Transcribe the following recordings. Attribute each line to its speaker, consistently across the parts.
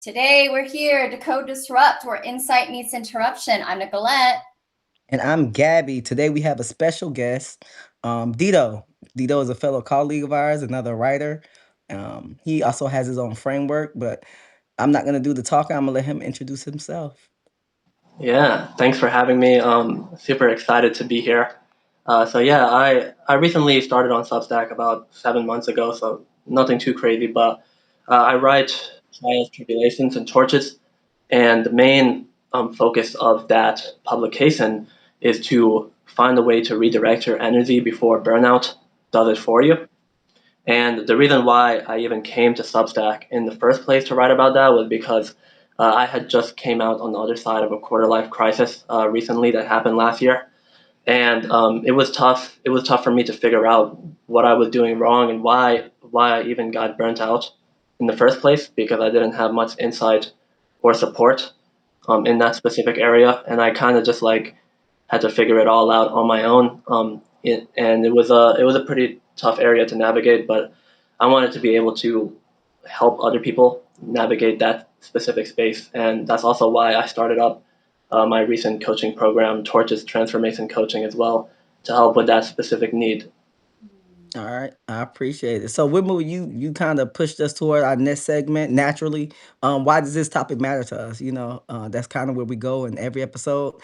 Speaker 1: Today we're here, Decode Disrupt, where insight meets interruption. I'm Nicolette.
Speaker 2: And I'm Gabby. Today we have a special guest, Dito. Dito is a fellow colleague of ours, another writer. He also has his own framework, but I'm not going to do the talking. I'm going to let him introduce himself.
Speaker 3: Yeah, thanks for having me. Super excited to be here. I recently started on Substack about 7 months ago, so nothing too crazy, but I write trials, tribulations, and torches, and the main focus of that publication is to find a way to redirect your energy before burnout does it for you. And the reason why I even came to Substack in the first place to write about that was because I had just came out on the other side of a quarter life crisis recently that happened last year, and it was tough. It was tough for me to figure out what I was doing wrong and why I even got burnt out in the first place because I didn't have much insight or support in that specific area, and I kind of just like had to figure it all out on my own. And it was a pretty tough area to navigate, but I wanted to be able to help other people navigate that specific space, and that's also why I started up my recent coaching program, Torches Transformation Coaching, as well, to help with that specific need.
Speaker 2: All right, I appreciate it. So, Whitmore, you kind of pushed us toward our next segment naturally. Why does this topic matter to us? That's kind of where we go in every episode.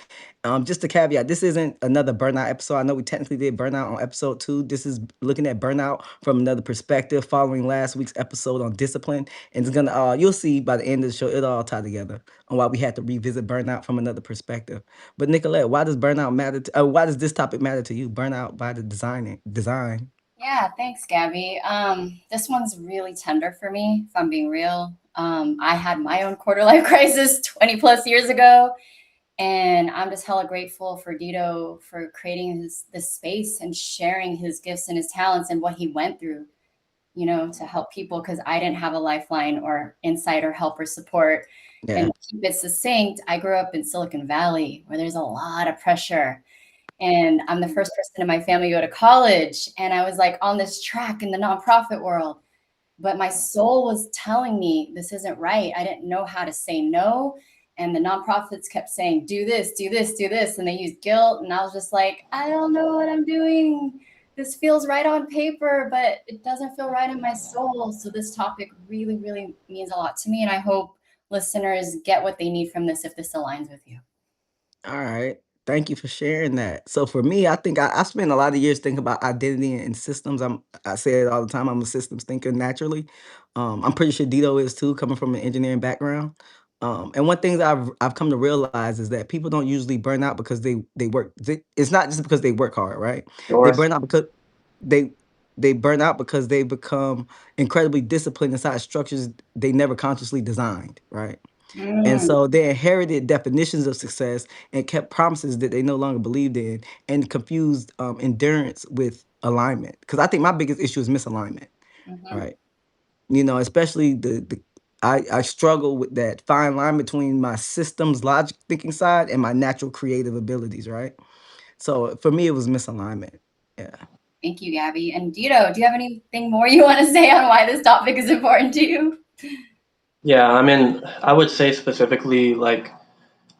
Speaker 2: Just a caveat: this isn't another burnout episode. I know we technically did burnout on episode 2. This is looking at burnout from another perspective, following last week's episode on discipline, and it's gonna. You'll see by the end of the show, it'll all tie together on why we had to revisit burnout from another perspective. But Nicolette, why does burnout matter? Why does this topic matter to you? Burnout by the design.
Speaker 1: Yeah, thanks, Gabby. This one's really tender for me, if I'm being real. I had my own quarter life crisis 20 plus years ago, and I'm just hella grateful for Dito for creating this space and sharing his gifts and his talents and what he went through, to help people because I didn't have a lifeline or insight or help or support. And
Speaker 2: Yeah.
Speaker 1: to keep it succinct, I grew up in Silicon Valley where there's a lot of pressure. And I'm the first person in my family to go to college. And I was like on this track in the nonprofit world. But my soul was telling me this isn't right. I didn't know how to say no. And the nonprofits kept saying, do this, do this, do this. And they used guilt. And I was just like, I don't know what I'm doing. This feels right on paper, but it doesn't feel right in my soul. So this topic really, really means a lot to me. And I hope listeners get what they need from this if this aligns with you.
Speaker 2: All right. Thank you for sharing that. So for me, I think I spent a lot of years thinking about identity and systems. I say it all the time. I'm a systems thinker naturally. I'm pretty sure Dito is too, coming from an engineering background. And one thing that I've come to realize is that people don't usually burn out because they work. It's not just because they work hard, right? They
Speaker 3: Yours?
Speaker 2: burn out because they they burn out because they become incredibly disciplined inside structures they never consciously designed, right? And
Speaker 1: Mm,
Speaker 2: so they inherited definitions of success and kept promises that they no longer believed in and confused endurance with alignment. Because I think my biggest issue is misalignment,
Speaker 1: mhm.
Speaker 2: right? Especially I struggle with that fine line between my systems logic thinking side and my natural creative abilities, right? So for me, it was misalignment. Yeah.
Speaker 1: Thank you, Gabby. And Dito, do you have anything more you want to say on why this topic is important to you?
Speaker 3: Yeah, I mean, I would say specifically like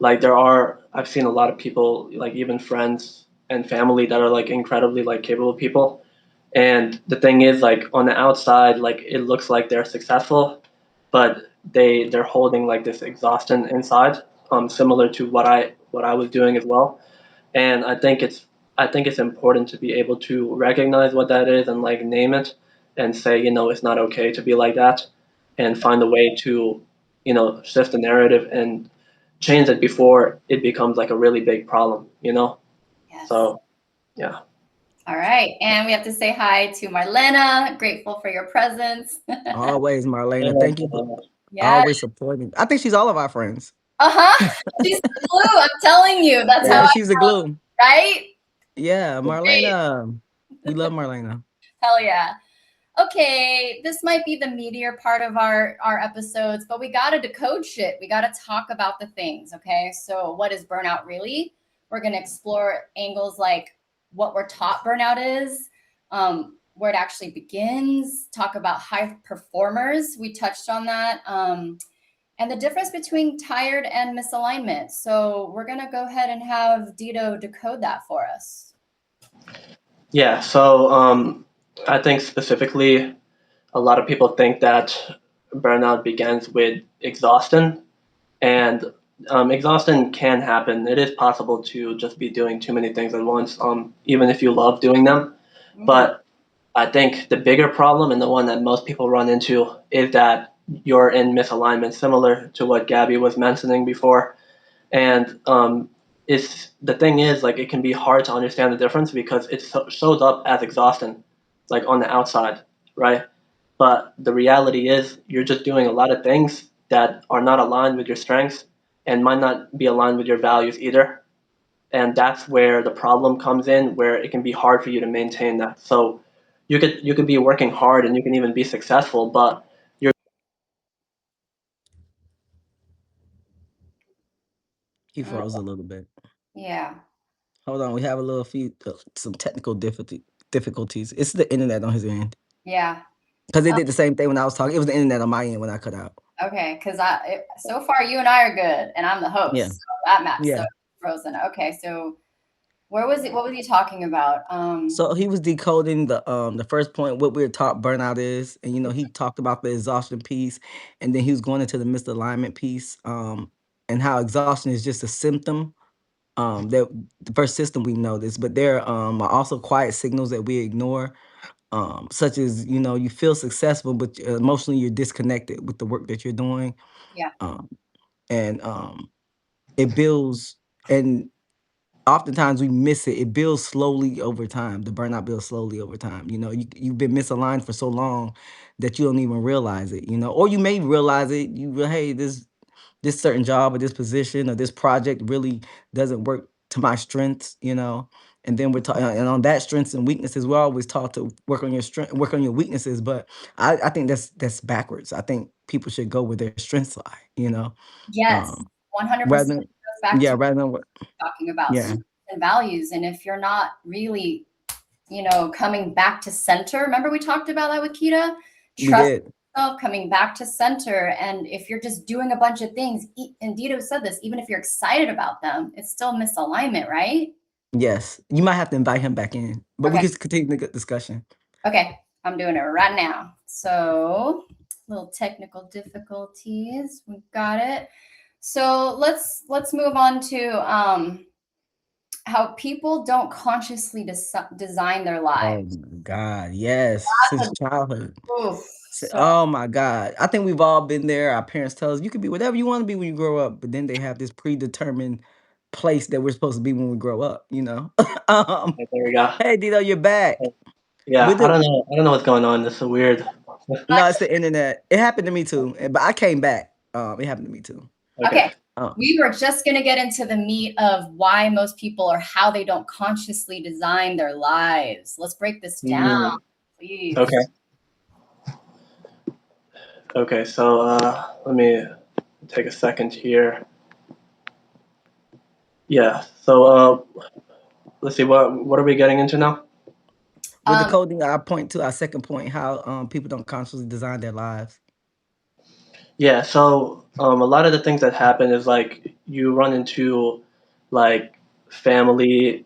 Speaker 3: there are I've seen a lot of people, like even friends and family, that are like incredibly like capable people. And the thing is, like on the outside, like it looks like they're successful, but they're holding like this exhaustion inside, similar to what I was doing as well. And I think it's important to be able to recognize what that is and like name it and say, it's not okay to be like that, and find a way to, shift the narrative and change it before it becomes like a really big problem.
Speaker 1: Yes.
Speaker 3: So yeah.
Speaker 1: All right. And we have to say hi to Marlena. Grateful for your presence.
Speaker 2: Always, Marlena. Thank you for
Speaker 3: And,
Speaker 1: Yeah.
Speaker 2: always supporting. I think she's all of our friends.
Speaker 1: Uh-huh. She's the glue. I'm telling you. That's how
Speaker 2: Yeah,
Speaker 1: I
Speaker 2: she's the
Speaker 1: felt,
Speaker 2: glue.
Speaker 1: right?
Speaker 2: Yeah,
Speaker 1: Great.
Speaker 2: Marlena. We love Marlena.
Speaker 1: Hell yeah. Okay, this might be the meatier part of our episodes, but we gotta decode shit. We gotta talk about the things. Okay, so what is burnout really? We're gonna explore angles like what we're taught burnout is, where it actually begins. Talk about high performers. We touched on that, and the difference between tired and misalignment. So we're going to go ahead and have Dito decode that for us.
Speaker 3: Yeah, so I think specifically a lot of people think that burnout begins with exhaustion, and exhaustion can happen. It is possible to just be doing too many things at once, even if you love doing them. But I think the bigger problem, and the one that most people run into, is that you're in misalignment, similar to what Gabbi was mentioning before. And it's the thing is, like, it can be hard to understand the difference because it shows up as exhaustion, like on the outside, right? But the reality is, you're just doing a lot of things that are not aligned with your strengths and might not be aligned with your values either. And that's where the problem comes in, where it can be hard for you to maintain that. So you could be working hard and you can even be successful, but you're
Speaker 2: He froze a little bit.
Speaker 1: Yeah.
Speaker 2: Hold on, we have a little few some technical difficulties. It's the internet on his end
Speaker 1: Yeah.
Speaker 2: because it did the same thing when I was talking. It was the internet on my end when I cut out.
Speaker 1: Okay, because so far you and I are good, and I'm the host.
Speaker 2: Yeah.
Speaker 1: So that map's
Speaker 2: Yeah.
Speaker 1: so frozen. Okay, so where was it? What was he talking about?
Speaker 2: So he was decoding the first point, what we were taught burnout is, and he talked about the exhaustion piece, and then he was going into the misalignment piece, and how exhaustion is just a symptom. That the first system we know this, but there are also quiet signals that we ignore, such as you feel successful, but emotionally you're disconnected with the work that you're doing.
Speaker 1: Yeah.
Speaker 2: And it builds, and oftentimes we miss it. It builds slowly over time. The burnout builds slowly over time. You've been misaligned for so long that you don't even realize it. Or you may realize it. Hey, this certain job or this position or this project really doesn't work to my strengths. And then we're talking, and on that strengths and weaknesses, we're always taught to work on your strength, work on your weaknesses. But I think that's backwards. I think people should go where their strengths lie.
Speaker 1: Yes,
Speaker 2: Um,
Speaker 1: 100%
Speaker 2: rather
Speaker 1: goes
Speaker 2: than
Speaker 1: back
Speaker 2: yeah,
Speaker 1: to
Speaker 2: rather than what
Speaker 1: talking about
Speaker 2: yeah,
Speaker 1: strengths and values, and if you're not really, coming back to center. Remember we talked about that with Kita?
Speaker 2: we
Speaker 1: Trust
Speaker 2: did.
Speaker 1: yourself, coming back to center, and if you're just doing a bunch of things, and Dito said this, even if you're excited about them, it's still misalignment, right?
Speaker 2: Yes, you might have to invite him back in, but we
Speaker 1: Okay.
Speaker 2: can continue the good discussion.
Speaker 1: Okay, I'm doing it right now. So, little technical difficulties. We got it. So let's move on to how people don't consciously design their
Speaker 2: Oh
Speaker 1: lives.
Speaker 2: my God, yes, since childhood.
Speaker 1: Oof. So
Speaker 2: Oh my God, I think we've all been there. Our parents tell us you can be whatever you want to be when you grow up, but then they have this predetermined place that we're supposed to be when we grow up. um,
Speaker 3: there we go.
Speaker 2: hey Dito, you're back.
Speaker 3: Yeah,
Speaker 2: With
Speaker 3: I
Speaker 2: the
Speaker 3: don't know. I don't know what's going on. This is weird.
Speaker 2: No, it's the internet. It happened to me too, but I came back. It happened to me too.
Speaker 1: okay,
Speaker 2: Um,
Speaker 1: we were just going to get into the meat of why most people or how they don't consciously design their lives. Let's break this down, please.
Speaker 3: Okay. Okay. So let me take a second here. Yeah. So let's see. What are we getting into now?
Speaker 2: with the coding, I point to our second point, how people don't consciously design their lives.
Speaker 3: Yeah. So a lot of the things that happen is like you run into like family,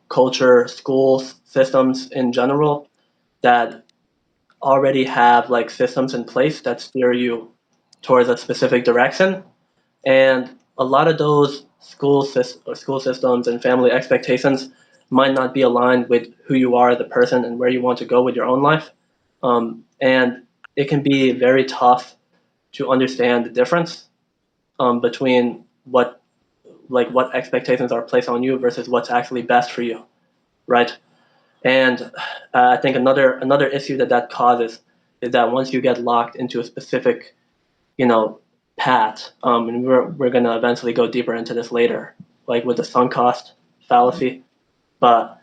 Speaker 3: culture, schools, systems in general that already have like systems in place that steer you towards a specific direction. And a lot of those school systems and family expectations might not be aligned with who you are as a person and where you want to go with your own life. And it can be very tough to understand the difference between what expectations are placed on you versus what's actually best for you, right? And I think another issue that causes is that once you get locked into a specific path, and we're gonna eventually go deeper into this later, like with the sunk cost fallacy. But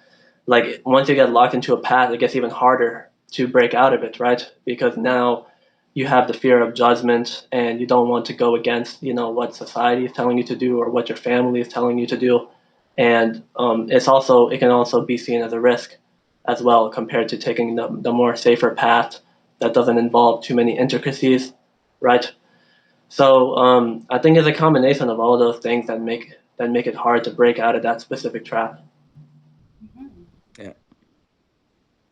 Speaker 3: like once you get locked into a path, it gets even harder to break out of it, right? Because now you have the fear of judgment, and you don't want to go against what society is telling you to do or what your family is telling you to do, and it can also be seen as a risk as well compared to taking the more safer path that doesn't involve too many intricacies, right? So I think it's a combination of all those things that make it hard to break out of that specific trap.
Speaker 1: Mhm.
Speaker 2: Yeah.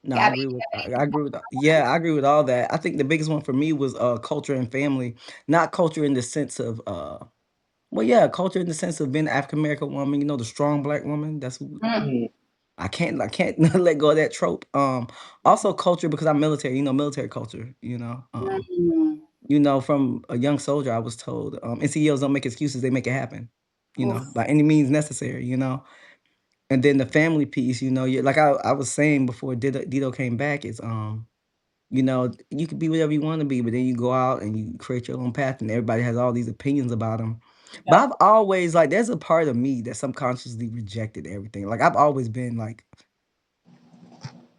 Speaker 2: No, I
Speaker 1: Gabby,
Speaker 2: agree
Speaker 1: do you
Speaker 2: with
Speaker 1: have
Speaker 2: I
Speaker 1: anything?
Speaker 2: agree with yeah, I agree with all that. I think the biggest one for me was culture and family. Not culture in the sense of well, yeah, culture in the sense of being an African American woman, you know, the strong black woman. That's who
Speaker 1: Mm,
Speaker 3: Mm,
Speaker 2: I can't let go of that trope. Also culture because I'm military, you know, military culture, you know.
Speaker 1: mm,
Speaker 2: From a young soldier, I was told, NCOs don't make excuses, they make it happen,
Speaker 1: oof.
Speaker 2: by any means necessary. And then the family piece, like I was saying before Dido came back, is you could be whatever you want to be, but then you go out and you create your own path and everybody has all these opinions about them. But
Speaker 1: Yep.
Speaker 2: I've always like there's a part of me that subconsciously rejected everything. Like I've always been like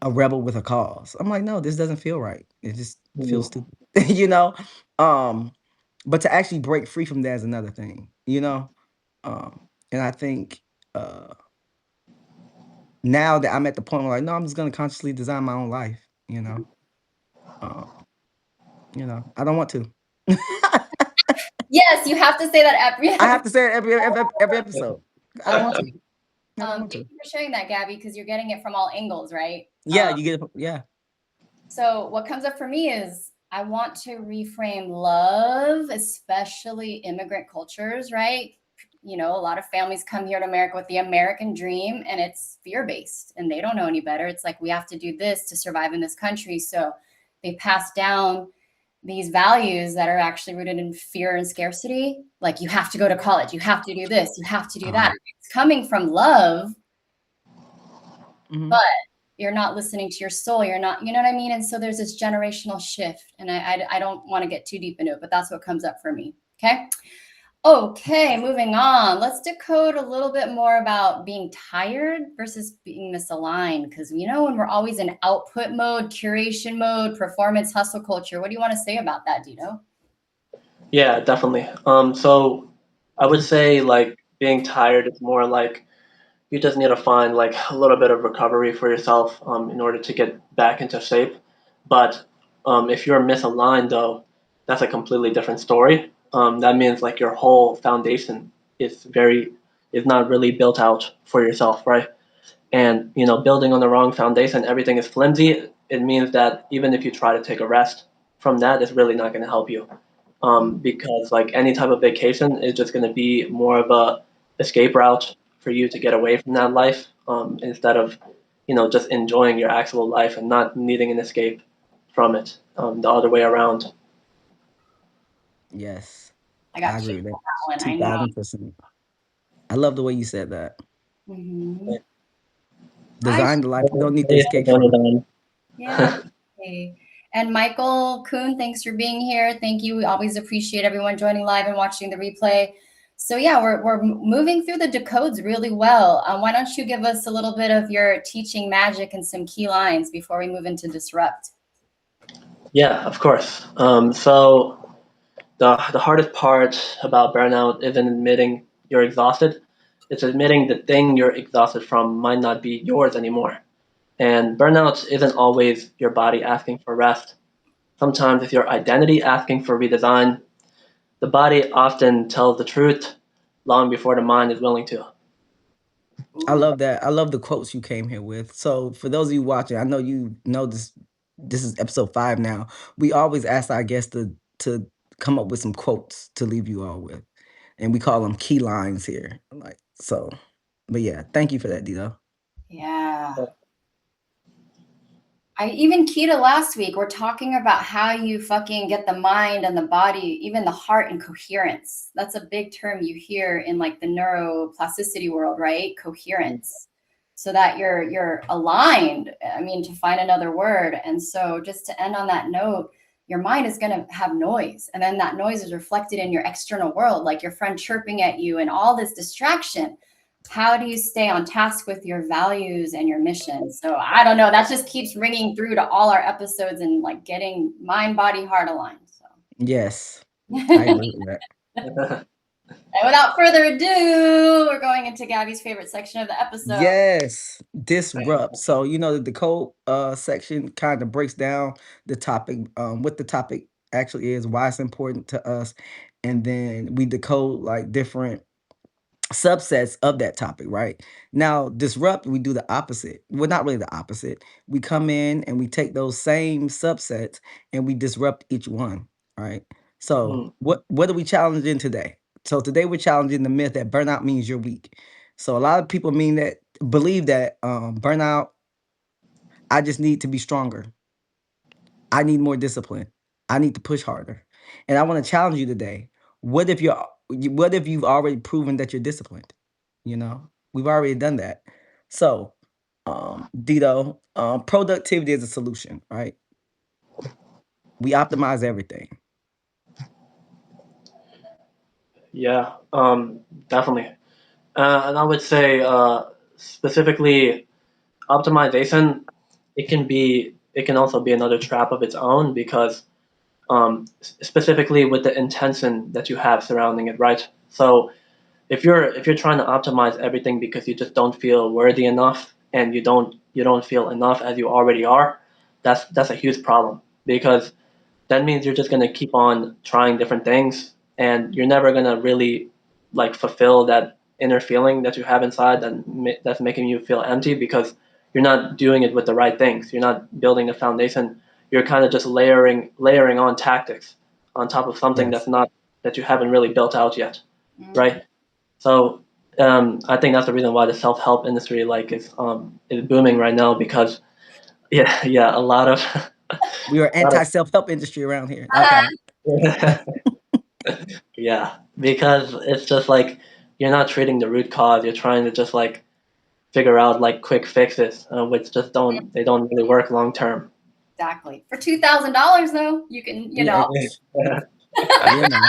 Speaker 2: a rebel with a cause. I'm like, no, this doesn't feel right. It just feels
Speaker 3: mm,
Speaker 2: stupid. you know? Um, but to actually break free from that is another thing. And I think now that I'm at the point where like, no, I'm just gonna consciously design my own life. Um, I don't want to.
Speaker 1: Yes, you have to say that every
Speaker 2: I have
Speaker 1: episode.
Speaker 2: to say it every episode. I don't want to. I don't want
Speaker 1: Thank
Speaker 2: to.
Speaker 1: you for sharing that, Gabby, because you're getting it from all angles, right?
Speaker 2: Yeah, you get it. Yeah.
Speaker 1: So what comes up for me is I want to reframe love, especially immigrant cultures, right? A lot of families come here to America with the American dream and it's fear-based and they don't know any better. It's like we have to do this to survive in this country. So they pass down these values that are actually rooted in fear and scarcity. Like you have to go to college, you have to do this, you have to do that.
Speaker 2: Um,
Speaker 1: It's coming from love,
Speaker 2: mhm.
Speaker 1: but you're not listening to your soul. You're not, you know what I mean? And so there's this generational shift. And I don't want to get too deep into it, but that's what comes up for me. Okay. Okay. Moving on. Let's decode a little bit more about being tired versus being misaligned. Because, when we're always in output mode, curation mode, performance hustle culture, what do you want to say about that, Dito?
Speaker 3: yeah, definitely. So I would say like being tired is more like you just need to find like a little bit of recovery for yourself in order to get back into shape. But if you're misaligned, though, that's a completely different story. That means like your whole foundation is not really built out for yourself, right? And building on the wrong foundation, everything is flimsy. It means that even if you try to take a rest from that, it's really not going to help you, because like any type of vacation is just going to be more of a escape route for you to get away from that life, instead of just enjoying your actual life and not needing an escape from it, the other way around.
Speaker 2: Yes.
Speaker 1: I
Speaker 2: I
Speaker 1: got
Speaker 2: agree
Speaker 1: chicks
Speaker 2: with that.
Speaker 1: on that one. I know.
Speaker 2: 2000%. I love the way you said that.
Speaker 1: Mhm. I
Speaker 2: Design the life you don't need to
Speaker 3: Yeah,
Speaker 2: escape from.
Speaker 3: Jonathan.
Speaker 1: Yeah. Okay. And Michael Kuhn, thanks for being here. Thank you. We always appreciate everyone joining live and watching the replay. So yeah, we're moving through the decodes really well. Why don't you give us a little bit of your teaching magic and some key lines before we move into disrupt?
Speaker 3: Yeah, of course. So the hardest part about burnout isn't admitting you're exhausted. It's admitting the thing you're exhausted from might not be yours anymore. And burnout isn't always your body asking for rest. Sometimes it's your identity asking for redesign. The body often tells the truth long before the mind is willing to.
Speaker 2: I
Speaker 1: Ooh,
Speaker 2: love that. I love the quotes you came here with. So for those of you watching, I know you know this is episode 5 now. We always ask our guests to come up with some quotes to leave you all with. And we call them key lines here. Like so. But yeah, thank you for that, Dito.
Speaker 1: yeah. I even Kita last week, we're talking about how you fucking get the mind and the body, even the heart in coherence. That's a big term you hear in like the neuroplasticity world, right? Coherence. So that you're aligned. I mean, to find another word. And so just to end on that note, your mind is gonna have noise. And then that noise is reflected in your external world, like your friend chirping at you and all this distraction. How do you stay on task with your values and your mission? So I don't know. That just keeps ringing through to all our episodes and like getting mind, body, heart aligned. So
Speaker 2: Yes. I
Speaker 1: and
Speaker 2: agree with that.
Speaker 1: without further ado, we're going into Gabby's favorite section of the episode.
Speaker 2: Yes, disrupt. So, the code section kind of breaks down the topic, what the topic actually is, why it's important to us, and then we decode like different subsets of that topic, right? Now, disrupt, we do the opposite. Well, not really the opposite. We come in and we take those same subsets and we disrupt each one, right? So,
Speaker 3: Mm.
Speaker 2: what are we challenging today? So today we're challenging the myth that burnout means you're weak. So a lot of people believe that burnout, I just need to be stronger. I need more discipline. I need to push harder. And I want to challenge you today. What if you've already proven that you're disciplined? You know, we've already done that. So, Dito, productivity is a solution, right? We optimize everything.
Speaker 3: Yeah, definitely. And I would say specifically optimization, it can also be another trap of its own because specifically with the intention that you have surrounding it, right? So if you're trying to optimize everything because you just don't feel worthy enough and you don't feel enough as you already are, that's a huge problem because that means you're just gonna keep on trying different things and you're never gonna really like fulfill that inner feeling that you have inside that's making you feel empty because you're not doing it with the right things. You're not building a foundation. You're kind of just layering on tactics on top of something
Speaker 2: Yes.
Speaker 3: that you haven't really built out yet,
Speaker 1: Mm.
Speaker 3: right? So I think that's the reason why the self-help industry is booming right now because yeah, a lot of
Speaker 2: We are
Speaker 3: a lot
Speaker 2: anti self help industry around here. Okay.
Speaker 3: of yeah, because it's just like you're not treating the root cause. You're trying to just like figure out like quick fixes, which just don't really work long term.
Speaker 1: Exactly. For $2,000 though, you can,
Speaker 2: Yeah. You know.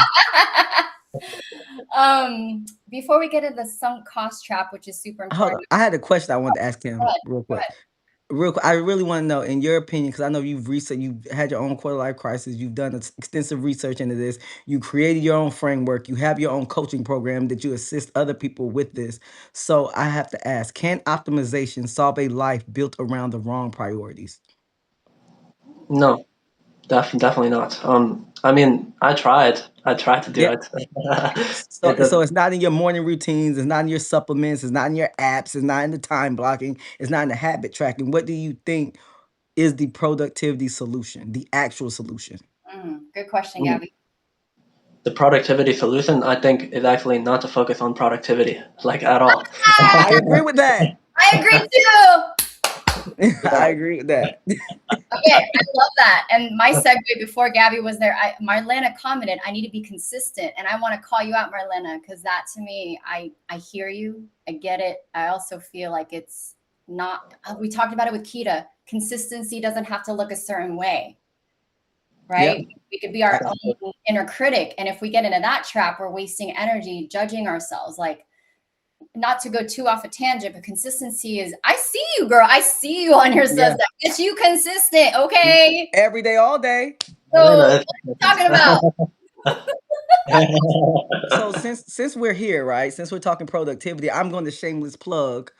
Speaker 1: Before we get into the sunk cost trap, which is super
Speaker 2: Hold on.
Speaker 1: important.
Speaker 2: I had a question I wanted to ask
Speaker 1: Go
Speaker 2: him
Speaker 1: ahead.
Speaker 2: real
Speaker 1: Go
Speaker 2: quick.
Speaker 1: ahead.
Speaker 2: Real quick, I really want to know, in your opinion, because I know you've had your own quarter life crisis, you've done extensive research into this, you created your own framework, you have your own coaching program that you assist other people with this. So I have to ask, can optimization solve a life built around the wrong priorities?
Speaker 3: No, definitely not. I mean, I tried to do
Speaker 2: Yeah.
Speaker 3: it.
Speaker 2: So,
Speaker 3: It just
Speaker 2: so it's not in your morning routines, it's not in your supplements, it's not in your apps, it's not in the time blocking, it's not in the habit tracking. What do you think is the productivity solution, the actual solution?
Speaker 1: Good question,
Speaker 3: mm,
Speaker 1: Gabby.
Speaker 3: the productivity solution, I think, is actually not to focus on productivity like at all.
Speaker 2: I agree with that.
Speaker 1: I agree too.
Speaker 2: I agree with that.
Speaker 1: Okay, I love that. And my segue before Gabby was there, Marlena commented, I need to be consistent. And I want to call you out, Marlena, because that to me, I hear you. I get it. I also feel like it's not, we talked about it with Kita. Consistency doesn't have to look a certain way,
Speaker 2: Yep.
Speaker 1: right? We could be our own inner critic. And if we get into that trap, we're wasting energy judging ourselves. Like, not to go too off a tangent, but consistency is, I see you, girl. I see you on your
Speaker 2: Yeah.
Speaker 1: Substack. It's you consistent, okay?
Speaker 2: Every day, all day.
Speaker 1: So what
Speaker 3: Marlena,
Speaker 1: are you talking about?
Speaker 2: So since we're here, right? Since we're talking productivity, I'm going to shameless plug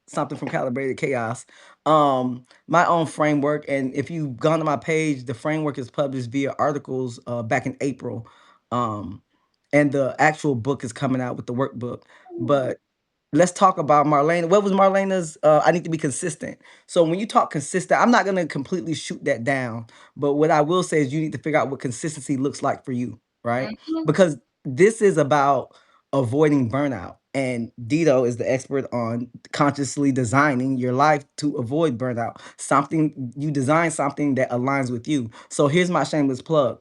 Speaker 2: something from Calibrated Chaos. My own framework, and if you've gone to my page, the framework is published via articles back in April. Um, and the actual book is coming out with the workbook. But let's talk about Marlena. What was Marlena's? I need to be consistent. So when you talk consistent, I'm not gonna completely shoot that down. But what I will say is you need to figure out what consistency looks like for you, right?
Speaker 1: Mhm.
Speaker 2: Because this is about avoiding burnout. And Dito is the expert on consciously designing your life to avoid burnout. Something you design something that aligns with you. So here's my shameless plug.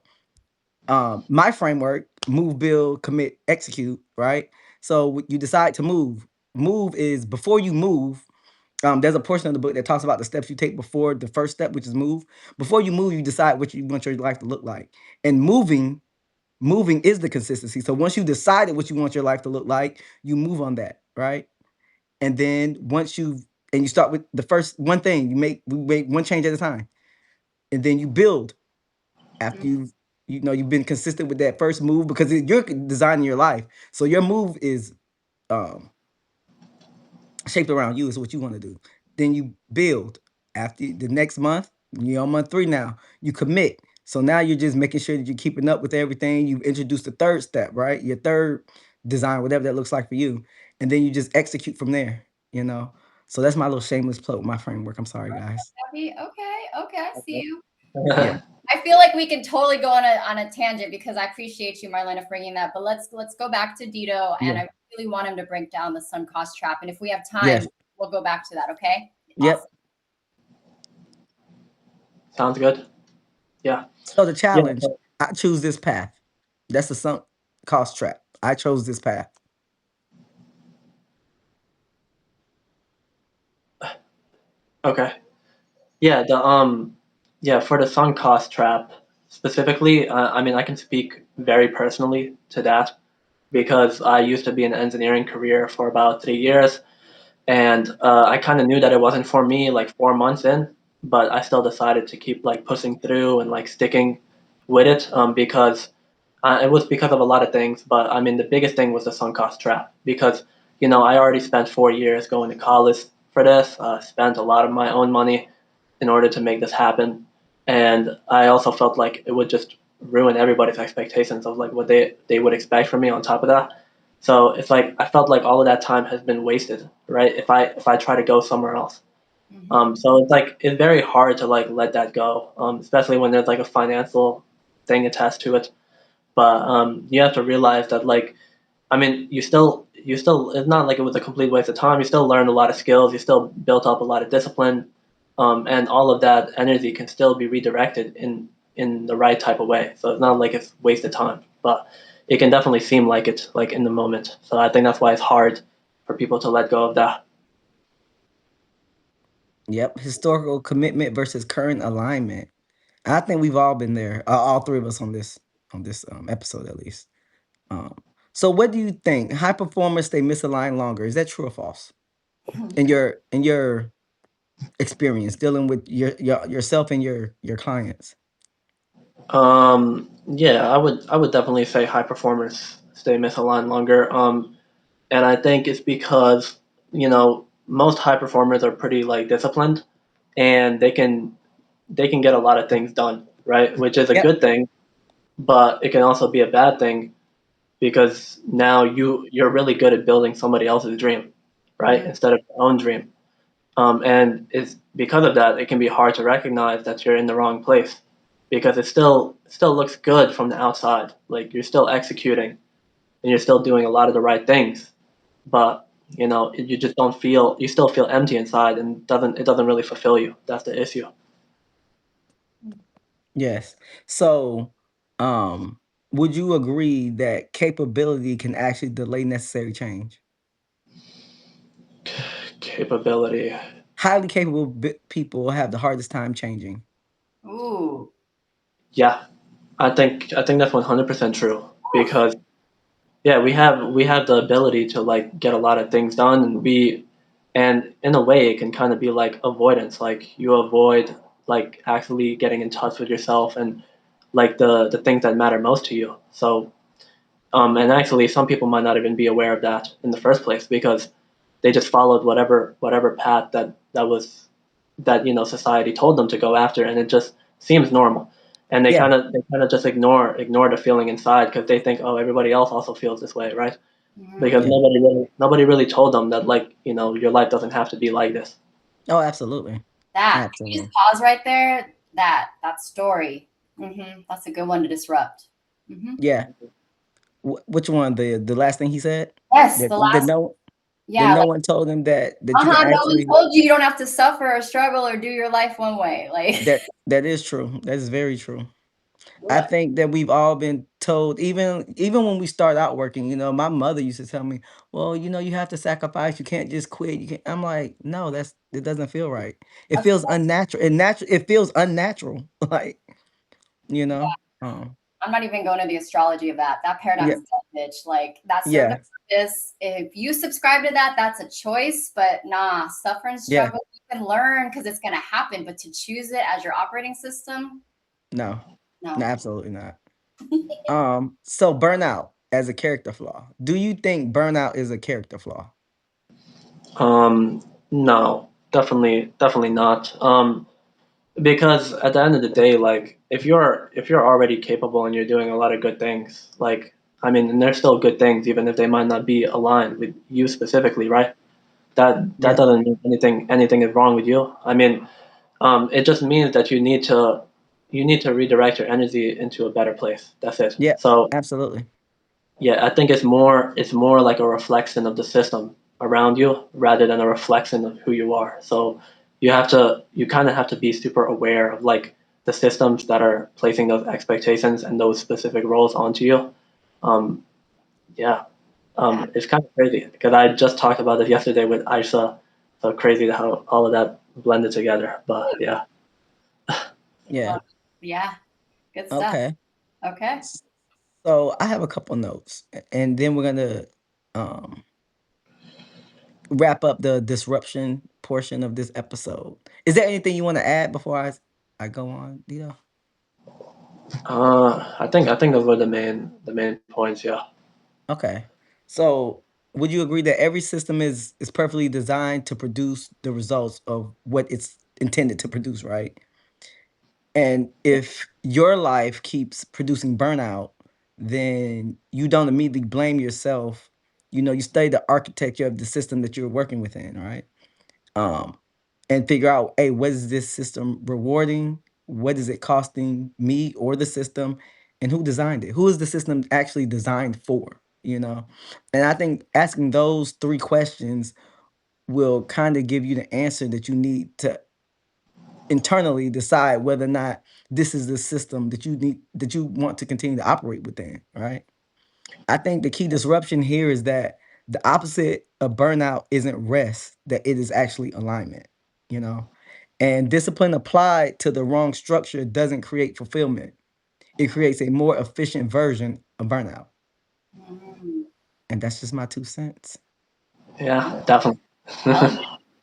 Speaker 2: My framework: move, build, commit, execute, right? So you decide to move. Move is before you move. There's a portion of the book that talks about the steps you take before the first step, which is move. Before you move, you decide what you want your life to look like. And moving is the consistency. So once you decided what you want your life to look like, you move on that, right? And then you start with the first one thing, we make one change at a time. And then you build after you've been consistent with that first move because you're designing your life. So your move is um shaped around you, is what you want to do. Then you build after the next month. You're on month 3 now. You commit. So now you're just making sure that you're keeping up with everything. You've introduced the third step, right? Your third design, whatever that looks like for you. And then you just execute from there, you know? So that's my little shameless plug with my framework. I'm sorry, guys.
Speaker 1: Okay, okay, I see you.
Speaker 2: Yeah.
Speaker 1: I feel like we can totally go on a tangent because I appreciate you, Marlena, for bringing that. But let's go back to Dito, and
Speaker 2: Yeah.
Speaker 1: I really want him to break down the sunk cost trap. And if we have time,
Speaker 2: Yes.
Speaker 1: we'll go back to that. Okay?
Speaker 2: Yep.
Speaker 1: Awesome.
Speaker 3: Sounds good. Yeah.
Speaker 2: So the
Speaker 3: Yeah.
Speaker 2: challenge, I choose this path. That's the sunk cost trap. I chose this path.
Speaker 3: Okay. Yeah. Yeah, for the sunk cost trap specifically, I mean, I can speak very personally to that because I used to be in an engineering career for about 3 years, and I kind of knew that it wasn't for me like 4 months in, but I still decided to keep like pushing through and like sticking with it because it was because of a lot of things. But I mean, the biggest thing was the sunk cost trap because I already spent 4 years going to college for this, spent a lot of my own money in order to make this happen, and I also felt like it would just ruin everybody's expectations of like what they would expect from me on top of that. So it's like I felt like all of that time has been wasted, right? If I try to go somewhere else. So it's like it's very hard to like let that go, especially when there's like a financial thing attached to it. But you have to realize that like I mean you still it's not like it was a complete waste of time. You still learned a lot of skills. You still built up a lot of discipline, and all of that energy can still be redirected in the right type of way. So it's not like it's wasted time, but it can definitely seem like it like in the moment. So I think that's why it's hard for people to let go of that.
Speaker 2: Yep. Historical commitment versus current alignment. I think we've all been there. All three of us on this episode at least. Um, so what do you think? High performers stay misaligned longer. Is that true or false? In your experience dealing with yourself and your clients.
Speaker 3: Yeah, I would definitely say high performers stay misaligned longer. And I think it's because most high performers are pretty like disciplined, and they can get a lot of things done, right? Which is a
Speaker 2: Yep.
Speaker 3: good thing, but it can also be a bad thing because now you're really good at building somebody else's dream, right? Instead of your own dream. And it's because of that it can be hard to recognize that you're in the wrong place because it still looks good from the outside, like you're still executing and you're still doing a lot of the right things, but you just don't feel you still feel empty inside and it doesn't really fulfill you. That's the issue.
Speaker 2: Yes. So, um, would you agree that capability can actually delay necessary change?
Speaker 3: Capability.
Speaker 2: Highly capable people have the hardest time changing.
Speaker 1: Ooh.
Speaker 3: Yeah, I think that's 100% true because yeah, we have the ability to like get a lot of things done, and in a way it can kind of be like avoidance, like you avoid like actually getting in touch with yourself and like the things that matter most to you. So and actually some people might not even be aware of that in the first place because they just followed whatever path that society told them to go after, and it just seems normal, and they
Speaker 2: Yeah.
Speaker 3: kind of they kind of just ignore the feeling inside because they think, oh, everybody else also feels this way, right? Because
Speaker 2: Yeah.
Speaker 3: nobody really told them that like your life doesn't have to be like this.
Speaker 2: Oh, absolutely.
Speaker 1: Can you
Speaker 2: Absolutely.
Speaker 1: just pause right there? That story. That's a good one to disrupt.
Speaker 2: Yeah. Which one? The last thing he said?
Speaker 1: Yes,
Speaker 2: That
Speaker 1: the
Speaker 2: that
Speaker 1: last.
Speaker 2: no that
Speaker 1: Yeah,
Speaker 2: no
Speaker 1: like
Speaker 2: one told him that you can
Speaker 1: no one
Speaker 2: actually
Speaker 1: told you you don't have to suffer or struggle or do your life one way. Like,
Speaker 2: that is true. That is very true. I
Speaker 1: look,
Speaker 2: think that we've all been told, even when we start out working, my mother used to tell me, well, you have to sacrifice, you can't just quit. You can't. I'm like, no, it doesn't feel right. It
Speaker 1: that's
Speaker 2: feels unnatural. It feels unnatural. Like, you know? Um,
Speaker 1: I'm not even going to the astrology of that. That
Speaker 2: yeah,
Speaker 1: paradigm's dead, bitch. Like that served a
Speaker 2: yeah,
Speaker 1: purpose. If you subscribe to that, that's a choice. But nah, suffer and
Speaker 2: yeah.
Speaker 1: struggle, you can learn because it's gonna happen. But to choose it as your operating system,
Speaker 2: No, no,
Speaker 1: no.
Speaker 2: absolutely not. So burnout as a character flaw. Do you think burnout is a character flaw?
Speaker 3: No, definitely not. Because at the end of the day, like if you're already capable and you're doing a lot of good things, like I mean, and they're still good things, even if they might not be aligned with you specifically, right? That
Speaker 2: Yeah.
Speaker 3: doesn't mean anything is wrong with you. I mean, it just means that you need to redirect your energy into a better place. That's it.
Speaker 2: Yeah.
Speaker 3: So
Speaker 2: Absolutely.
Speaker 3: yeah, I think it's more like a reflection of the system around you rather than a reflection of who you are. So you kind of have to be super aware of like the systems that are placing those expectations and those specific roles onto you. Um, yeah,
Speaker 1: Yeah.
Speaker 3: it's kind of crazy because I just talked about this yesterday with Aisha. So crazy how all of that blended together. But yeah.
Speaker 2: Yeah.
Speaker 1: Yeah. Good stuff.
Speaker 2: Okay.
Speaker 1: Okay.
Speaker 2: So I have a couple notes, and then we're gonna um wrap up the disruption portion of this episode. Is there anything you want to add before I go on, Dito?
Speaker 3: I think those were the main points. Yeah.
Speaker 2: Okay. So would you agree that every system is perfectly designed to produce the results of what it's intended to produce, right? And if your life keeps producing burnout, then you don't immediately blame yourself. You know, you study the architecture of the system that you're working within, right? Um, and figure out, hey, what is this system rewarding? What is it costing me or the system? And who designed it? Who is the system actually designed for? You know? And I think asking those three questions will kind of give you the answer that you need to internally decide whether or not this is the system that you want to continue to operate within, right? I think the key disruption here is that the opposite of burnout isn't rest, that it is actually alignment, you know? And discipline applied to the wrong structure doesn't create fulfillment. It creates a more efficient version of burnout.
Speaker 1: Mm,
Speaker 2: And that's just my 2 cents.
Speaker 3: Yeah, definitely.
Speaker 1: I like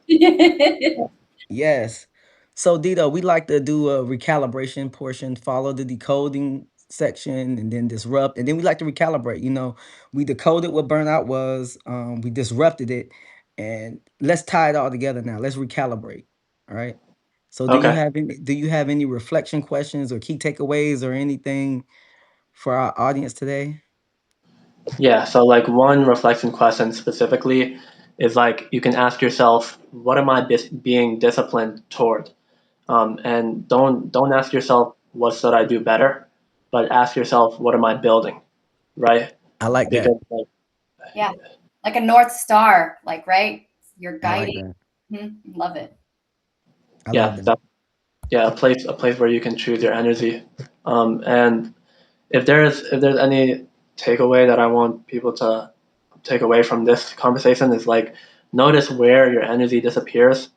Speaker 1: it.
Speaker 2: Yes. So Dito, we like to do a recalibration portion, follow the decoding section, and then disrupt, and then we like to recalibrate. You know, we decoded what burnout was, we disrupted it, and let's tie it all together now. Let's recalibrate. All right. So
Speaker 3: Okay.
Speaker 2: do you have any reflection questions or key takeaways or anything for our audience today?
Speaker 3: Yeah, so like one reflection question specifically is like you can ask yourself, what am I being disciplined toward? And don't ask yourself what should I do better, but ask yourself what am I building, right?
Speaker 2: I like that.
Speaker 3: Because like,
Speaker 1: Yeah. Like a North Star, like, right? You're
Speaker 2: I like
Speaker 1: guiding.
Speaker 2: that.
Speaker 1: Love it.
Speaker 2: I love
Speaker 3: yeah,
Speaker 2: that.
Speaker 3: yeah, a place where you can choose your energy. And if there's any takeaway that I want people to take away from this conversation is like notice where your energy disappears,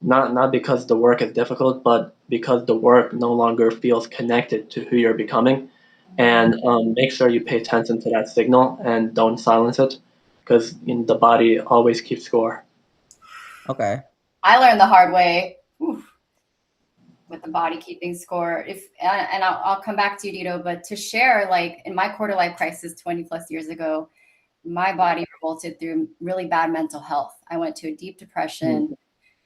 Speaker 3: not because the work is difficult, but because the work no longer feels connected to who you're becoming. And make sure you pay attention to that signal and don't silence it, because the body always keeps score.
Speaker 2: Okay.
Speaker 1: I learned the hard way. Oof, with the body keeping score. If and I'll come back to you, Dito, but to share, like in my quarter life crisis 20 plus years ago, my body revolted through really bad mental health. I went to a deep depression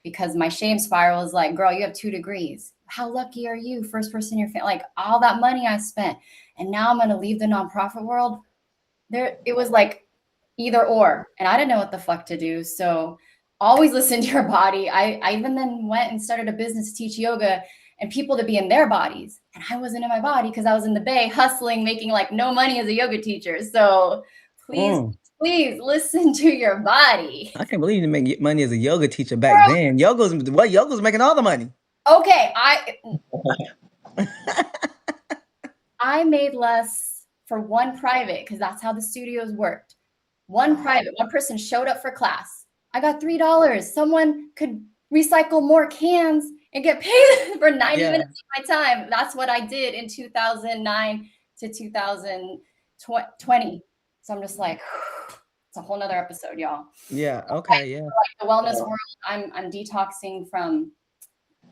Speaker 1: because my shame spiral is like, girl, you have 2 degrees. How lucky are you? First person in your family, like all that money I spent. And now I'm gonna leave the nonprofit world. There it was like either or. And I didn't know what the fuck to do. So always listen to your body. I even then went and started a business to teach yoga and people to be in their bodies. And I wasn't in my body because I was in the Bay hustling, making like no money as a yoga teacher. So please,
Speaker 2: Mm.
Speaker 1: please listen to your body.
Speaker 2: I can't believe you make money as a yoga teacher back then. Yoga's making all the money.
Speaker 1: Okay, I made less for one private because that's how the studios worked. One private, one person showed up for class. I got $3. Someone could recycle more cans and get paid for 90
Speaker 2: Yeah.
Speaker 1: minutes of my time. That's what I did in 2009 to 2020. So I'm just like, it's a whole nother episode, y'all.
Speaker 2: Yeah. Okay. Yeah.
Speaker 1: Like the wellness world, I'm detoxing from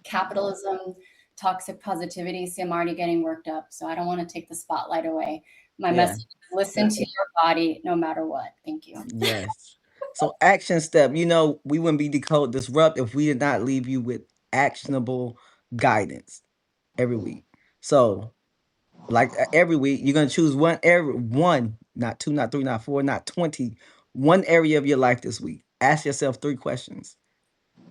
Speaker 1: capitalism, toxic positivity. See, I'm already getting worked up. So I don't want to take the spotlight away. My
Speaker 2: Yeah.
Speaker 1: message is listen to your body no matter what. Thank you.
Speaker 2: Yes. So action step, you know, we wouldn't be Decode Disrupt if we did not leave you with actionable guidance every week. So, like every week, you're gonna choose one area, one, not two, not three, not four, not 20, one area of your life this week. Ask yourself 3 questions.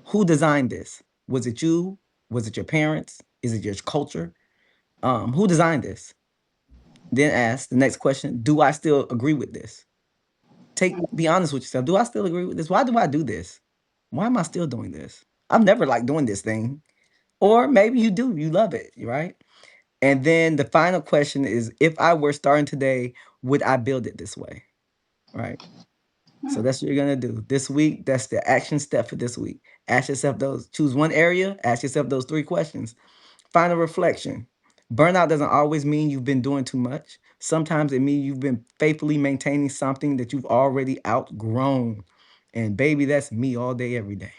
Speaker 2: Who designed this? Was it you? Was it your parents? Is it your culture? Who designed this? Then ask the next question, do I still agree with this? Be honest with yourself. Do I still agree with this? Why do I do this? Why am I still doing this? I've never liked doing this thing. Or maybe you do, you love it, right? And then the final question is, if I were starting today, would I build it this way? Right? So that's what you're gonna do. This week, that's the action step for this week. Ask yourself choose one area, ask yourself those 3 questions. Final reflection. Burnout doesn't always mean you've been doing too much. Sometimes it means you've been faithfully maintaining something that you've already outgrown. And baby, that's me all day, every day.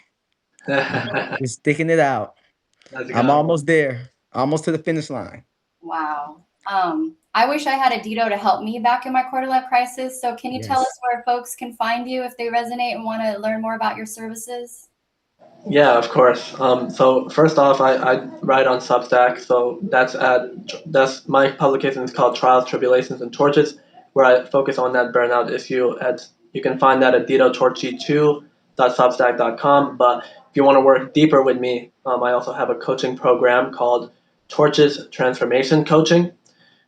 Speaker 2: Just sticking it out.
Speaker 3: That's
Speaker 2: I'm
Speaker 3: good.
Speaker 2: almost there, almost to the finish line.
Speaker 1: Wow. I wish I had a Dito to help me back in my quarter life crisis. So can you tell
Speaker 2: Yes.
Speaker 1: us where folks can find you if they resonate and want to learn more about your services?
Speaker 3: Yeah, of course. So first off, I write on Substack. So that's my publication is called Trials, Tribulations, and Torches, where I focus on that burnout issue. You can find that at ditotorchi2.substack.com. But if you want to work deeper with me, I also have a coaching program called Torches Transformation Coaching,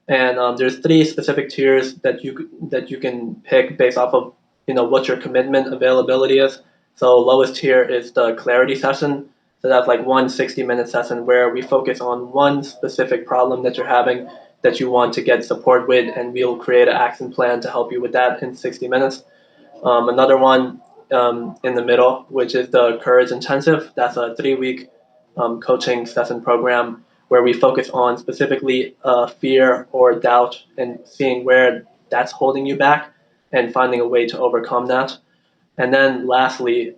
Speaker 3: and there's 3 specific tiers that you can pick based off of what your commitment availability is. So lowest tier is the clarity session. So that's like 1 60-minute session where we focus on one specific problem that you're having that you want to get support with, and we'll create an action plan to help you with that in 60 minutes. Another one in the middle, which is the Courage Intensive. That's a 3-week coaching session program where we focus on specifically fear or doubt and seeing where that's holding you back and finding a way to overcome that. And then lastly,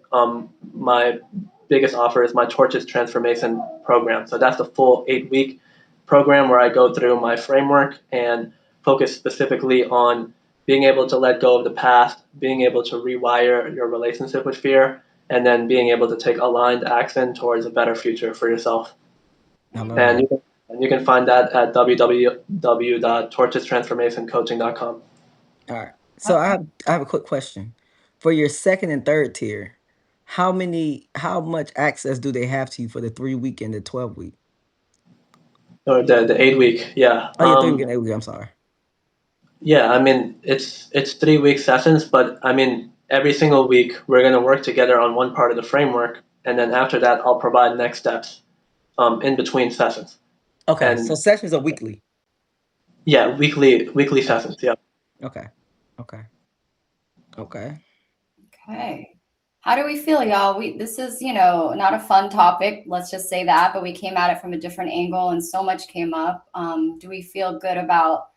Speaker 3: my biggest offer is my Torches Transformation program. So that's the full 8-week program where I go through my framework and focus specifically on being able to let go of the past, being able to rewire your relationship with fear, and then being able to take aligned action towards a better future for yourself.
Speaker 2: I love
Speaker 3: And
Speaker 2: that.
Speaker 3: you can find that at www.torchestransformationcoaching.com.
Speaker 2: All right. So I have a quick question. For your second and third tier, how much access do they have to you for the 3-week and the 12-week?
Speaker 3: Or the 8-week, yeah.
Speaker 2: Oh yeah, 3-week and 8-week, I'm sorry.
Speaker 3: Yeah, I mean it's 3-week sessions, but I mean every single week we're gonna work together on one part of the framework, and then after that I'll provide next steps in between sessions.
Speaker 2: Okay, so
Speaker 3: And
Speaker 2: sessions are weekly.
Speaker 3: yeah, weekly sessions. Yeah.
Speaker 2: Okay. Okay. Okay.
Speaker 1: Okay. How do we feel, y'all? This is, not a fun topic, let's just say that, but we came at it from a different angle and so much came up. Do we feel good about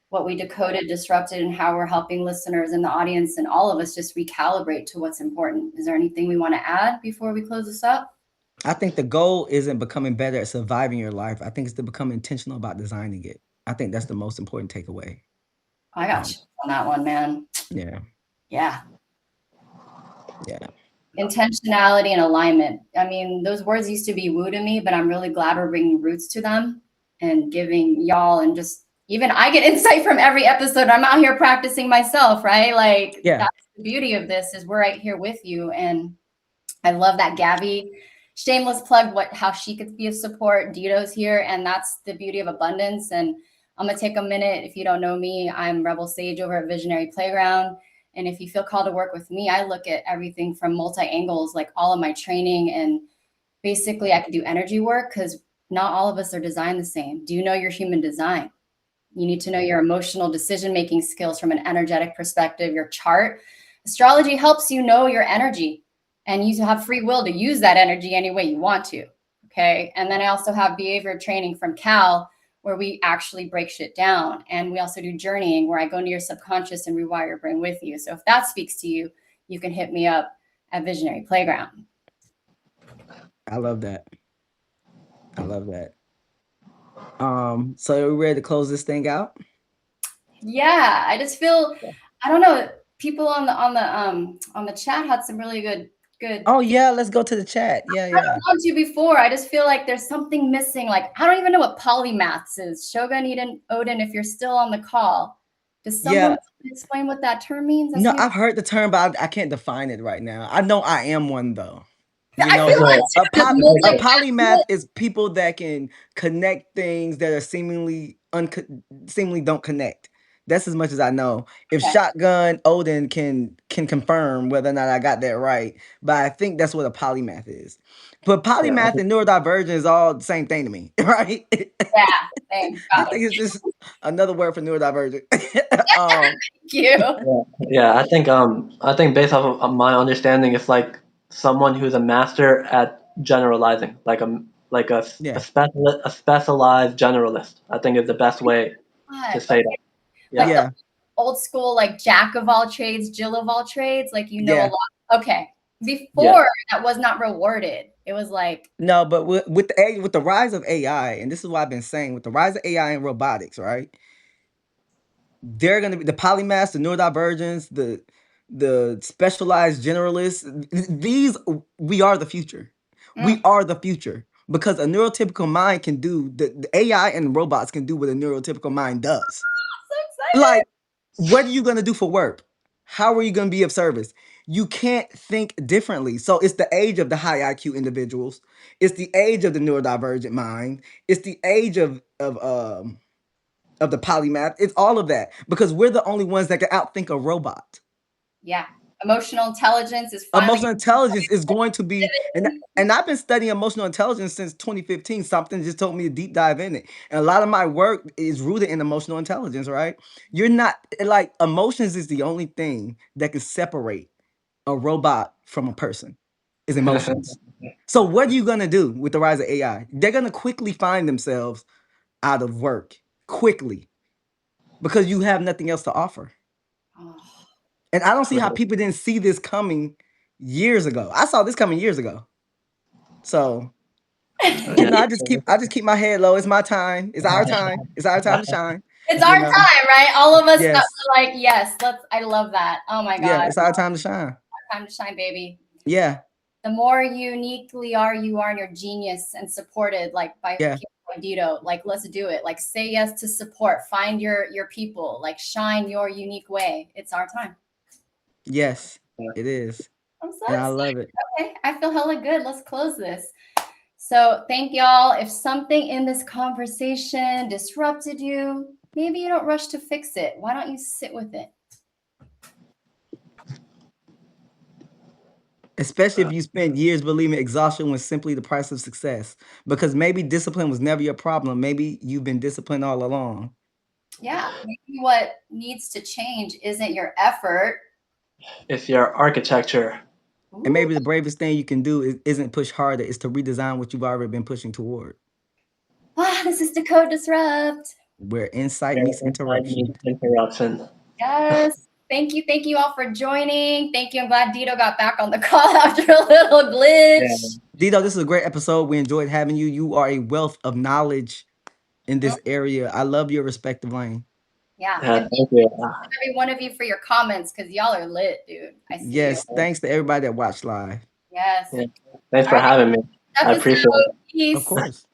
Speaker 1: what we decoded, disrupted, and how we're helping listeners in the audience and all of us just recalibrate to what's important? Is there anything we want to add before we close this up?
Speaker 2: I think the goal isn't becoming better at surviving your life. I think it's to become intentional about designing it. I think that's the most important takeaway.
Speaker 1: I got you on that one, man.
Speaker 2: Yeah.
Speaker 1: Yeah.
Speaker 2: Yeah.
Speaker 1: Intentionality and alignment. I mean, those words used to be woo to me, but I'm really glad we're bringing roots to them and giving y'all, and just even I get insight from every episode. I'm out here practicing myself, right? Like that's the beauty of this is we're right here with you. And I love that Gabbi, shameless plug, how she could be of support. Dito's here, and that's the beauty of abundance. And I'm gonna take a minute. If you don't know me, I'm Rebel Sage over at Visionary Playground. And if you feel called to work with me, I look at everything from multi-angles, like all of my training. And basically I could do energy work because not all of us are designed the same. Do you know your human design? You need to know your emotional decision-making skills from an energetic perspective, your chart. Astrology helps you know your energy, and you have free will to use that energy any way you want to. Okay. And then I also have behavior training from Cal, where we actually break shit down. And we also do journeying, where I go into your subconscious and rewire your brain with you. So if that speaks to you, you can hit me up at Visionary Playground.
Speaker 2: I love that. I love that. So are we ready to close this thing out?
Speaker 1: Yeah, I just feel, I don't know, people on the chat had some really good Good.
Speaker 2: Oh yeah, let's go to the chat. Yeah, yeah.
Speaker 1: I want to before. I just feel like there's something missing. Like, I don't even know what polymaths is. Shogun Eden Odin, if you're still on the call, does someone explain what that term means?
Speaker 2: No, I've heard the term, but I can't define it right now. I know I am one though. You know,
Speaker 1: I feel like
Speaker 2: a polymath is people that can connect things that are seemingly don't connect. That's as much as I know. If Shotgun Odin can confirm whether or not I got that right, but I think that's what a polymath is. But polymath and neurodivergent is all the same thing to me, right?
Speaker 1: Yeah, same.
Speaker 2: I think it's just another word for neurodivergent.
Speaker 1: Thank you.
Speaker 3: Yeah, I think based off of my understanding, it's like someone who's a master at generalizing, like a specialized generalist. I think is the best way to say that.
Speaker 1: Like the old school, like jack of all trades, Jill of all trades. Like a lot. Okay. Before that was not rewarded. It was like
Speaker 2: no, but with the rise of AI, and this is what I've been saying, with the rise of AI and robotics, right? They're gonna be the polymaths, the neurodivergents, the specialized generalists. These we are the future. We are the future because a neurotypical mind can do the AI and robots can do what a neurotypical mind does.
Speaker 1: So excited.
Speaker 2: Like, what are you gonna do for work? How are you gonna be of service? You can't think differently. So it's the age of the high IQ individuals. It's the age of the neurodivergent mind. It's the age of the polymath. It's all of that because we're the only ones that can outthink a robot.
Speaker 1: Yeah. Emotional intelligence is
Speaker 2: emotional intelligence is going to be, and I've been studying emotional intelligence since 2015. Something just told me to deep dive in it. And a lot of my work is rooted in emotional intelligence, right? You're not like emotions is the only thing that can separate a robot from a person is emotions. So what are you gonna do with the rise of AI? They're gonna quickly find themselves out of work quickly because you have nothing else to offer. And I don't see how people didn't see this coming years ago. I saw this coming years ago. So I just keep my head low. It's my time. It's our time. It's our time to shine.
Speaker 1: It's our time, right? All of us like, yes, I love that. Oh my God.
Speaker 2: Yeah, it's our time to shine.
Speaker 1: Our time to shine, baby.
Speaker 2: Yeah.
Speaker 1: The more uniquely you are in your genius and supported, like by Dito, like let's do it. Like say yes to support. Find your people. Like shine your unique way. It's our time.
Speaker 2: Yes, it is.
Speaker 1: I'm so
Speaker 2: excited. I love it.
Speaker 1: Okay, I feel hella good. Let's close this. So thank y'all. If something in this conversation disrupted you, maybe you don't rush to fix it. Why don't you sit with it?
Speaker 2: Especially if you spent years believing exhaustion was simply the price of success. Because maybe discipline was never your problem. Maybe you've been disciplined all along.
Speaker 1: Yeah, maybe what needs to change isn't your effort.
Speaker 3: It's your architecture.
Speaker 2: And maybe the bravest thing you can do isn't push harder, it's to redesign what you've already been pushing toward.
Speaker 1: This is Decode Disrupt.
Speaker 2: Where insight meets interruption.
Speaker 1: Yes. Thank you all for joining. Thank you. I'm glad Dito got back on the call after a little glitch.
Speaker 2: Dito, this is a great episode. We enjoyed having you. You are a wealth of knowledge in this area. I love your respective lane.
Speaker 1: Yeah.
Speaker 3: Thank you.
Speaker 1: Every one of you for your comments because y'all are lit, dude. I see
Speaker 2: you. Thanks to everybody that watched live.
Speaker 1: Yes.
Speaker 3: Thanks for having me. I appreciate it.
Speaker 1: Peace.
Speaker 2: Of course.